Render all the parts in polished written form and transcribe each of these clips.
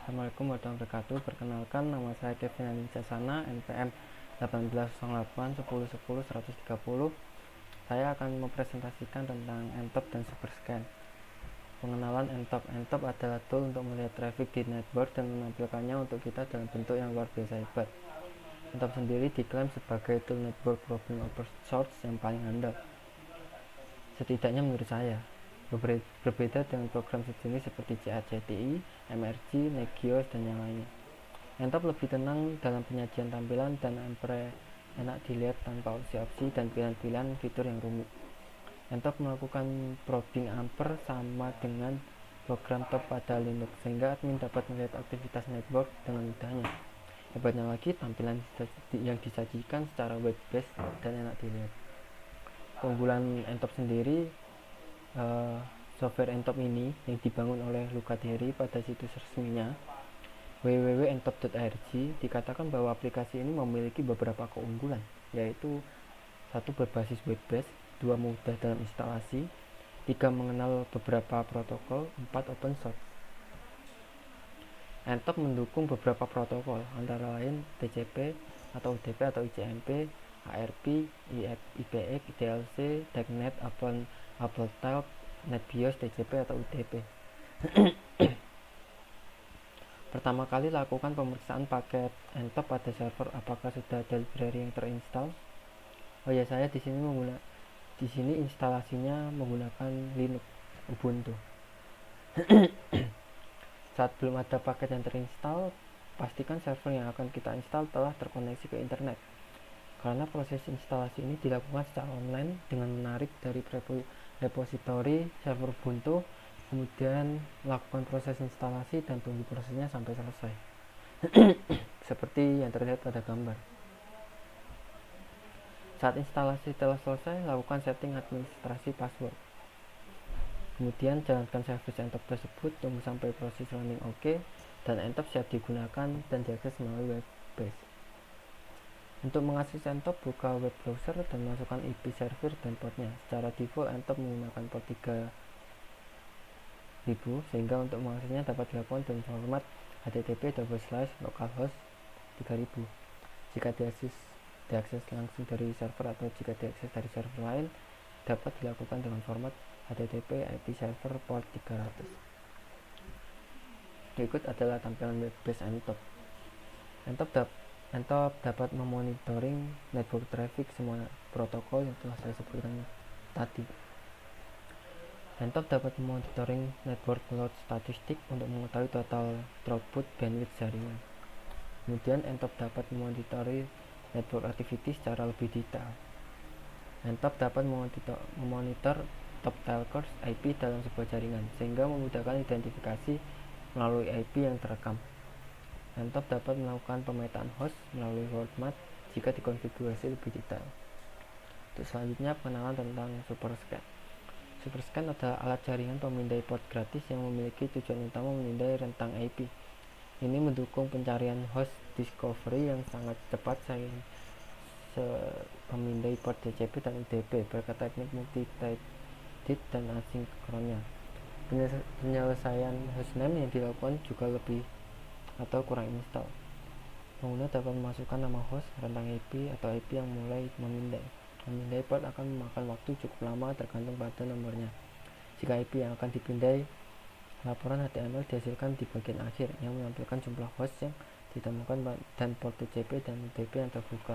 Assalamualaikum warahmatullahi wabarakatuh. Perkenalkan, nama saya Kevin Alinsasana, NPM 1808 10 10 130. Saya akan mempresentasikan tentang Ntop dan Superscan. Pengenalan Ntop. Ntop adalah tool untuk melihat traffic di network dan menampilkannya untuk kita dalam bentuk yang luar biasa hebat. Ntop sendiri diklaim sebagai tool network problem open source yang paling handal, setidaknya menurut saya. Berbeda dengan program sejenis seperti CACTI, MRG, Negios, dan yang lainnya. Ntop lebih tenang dalam penyajian tampilan dan enak dilihat tanpa opsi-opsi dan pilihan-pilihan fitur yang rumit. Ntop melakukan probing amper sama dengan program top pada Linux, sehingga admin dapat melihat aktivitas network dengan mudahnya. Hebatnya lagi, tampilan yang disajikan secara web-based dan enak dilihat. Keunggulan Ntop sendiri, software Ntop ini yang dibangun oleh Luca Deri pada situs resminya www.ntop.org dikatakan bahwa aplikasi ini memiliki beberapa keunggulan, yaitu 1. Berbasis web-based, 2. Mudah dalam instalasi, 3. Mengenal beberapa protokol, 4. Open source. Ntop mendukung beberapa protokol, antara lain TCP atau UDP atau ICMP, ARP, IPX, DLC, DACnet, AppleTalk, NetBIOS, TCP atau UDP. Pertama kali lakukan pemeriksaan paket Ntop pada server, apakah sudah ada library yang terinstall. Saya di sini instalasinya menggunakan Linux Ubuntu. Saat belum ada paket yang terinstall, pastikan server yang akan kita install telah terkoneksi ke internet. Karena proses instalasi ini dilakukan secara online dengan menarik dari repository server Ubuntu, kemudian lakukan proses instalasi dan tunggu prosesnya sampai selesai. Seperti yang terlihat pada gambar. Saat instalasi telah selesai, lakukan setting administrasi password. Kemudian jalankan service Ntop tersebut, tunggu sampai proses running oke, dan Ntop siap digunakan dan diakses melalui web base. Untuk mengakses Ntop, buka web browser dan masukkan IP server dan portnya. Secara default, Ntop menggunakan port 3000, sehingga untuk mengaksesnya dapat dilakukan dengan format http://localhost 3000. Jika diakses langsung dari server atau jika diakses dari server lain, dapat dilakukan dengan format http IP server port 300. Berikut adalah tampilan web base Ntop. Ntop dapat memonitoring network traffic semua protokol yang telah saya sebutkan tadi. Ntop dapat memonitoring network load statistik untuk mengetahui total throughput bandwidth jaringan. Kemudian Ntop dapat memonitori network activity secara lebih detail. Ntop dapat memonitor top talkers IP dalam sebuah jaringan, sehingga memudahkan identifikasi melalui IP yang terekam. Ntop dapat melakukan pemetaan host melalui world map jika dikonfigurasi lebih detail. Untuk selanjutnya, pengenalan tentang Superscan. Superscan adalah alat jaringan pemindai port gratis yang memiliki tujuan utama memindai rentang IP. Ini mendukung pencarian host discovery yang sangat cepat memindai port TCP dan UDP berkat teknik multi-threaded dan asinkronnya. Penyelesaian hostname yang dilakukan juga lebih atau kurang install. Pengguna dapat memasukkan nama host, rentang IP, atau IP yang mulai memindai. Memindai port akan memakan waktu cukup lama tergantung pada nomornya. Jika IP yang akan dipindai, laporan HTML dihasilkan di bagian akhir yang menampilkan jumlah host yang ditemukan dan port TCP dan UDP yang terbuka.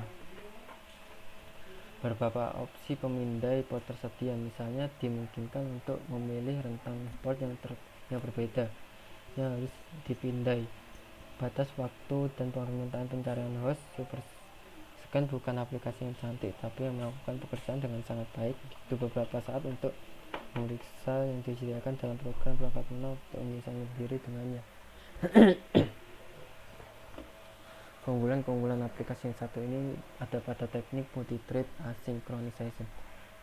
Beberapa opsi pemindai port tersedia, misalnya dimungkinkan untuk memilih rentang port yang berbeda yang harus dipindai. Batas waktu dan permintaan pencarian host. Superscan bukan aplikasi yang cantik, tapi yang melakukan pekerjaan dengan sangat baik. Itu beberapa saat untuk memeriksa yang disediakan dalam program perangkat lunak untuk menyesuaikan diri dengannya. Keunggulan aplikasi yang satu ini ada pada teknik multi-thread asynchronization,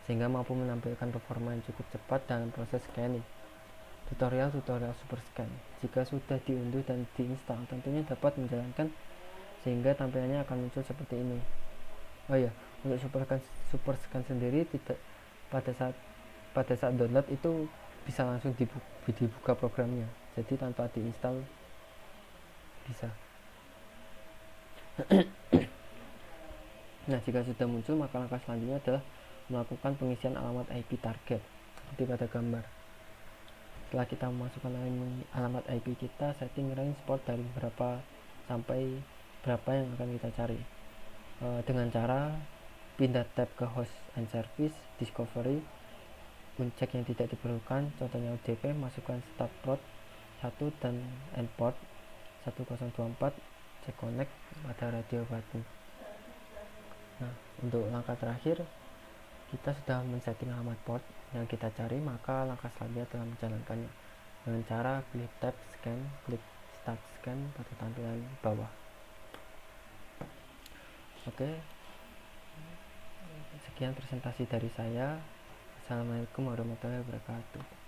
sehingga mampu menampilkan performa yang cukup cepat dalam proses scanning. Tutorial Superscan. Jika sudah diunduh dan diinstal, tentunya dapat menjalankan sehingga tampilannya akan muncul seperti ini. Untuk Superscan sendiri tidak pada saat download itu bisa langsung dibuka programnya. Jadi tanpa diinstal bisa. Nah, jika sudah muncul, maka langkah selanjutnya adalah melakukan pengisian alamat IP target seperti pada gambar. Setelah kita memasukkan alamat IP kita, setting range port dari berapa sampai berapa yang akan kita cari dengan cara pindah tab ke host and service, discovery, uncek yang tidak diperlukan, contohnya UDP, masukkan start port 1 dan end port 1024, cek connect pada radio button. Nah, untuk langkah terakhir, kita sudah men-setting alamat port yang kita cari, maka langkah selanjutnya adalah menjalankannya dengan cara klik tab scan, klik start scan pada tampilan bawah. Oke, sekian presentasi dari saya. Assalamualaikum warahmatullahi wabarakatuh.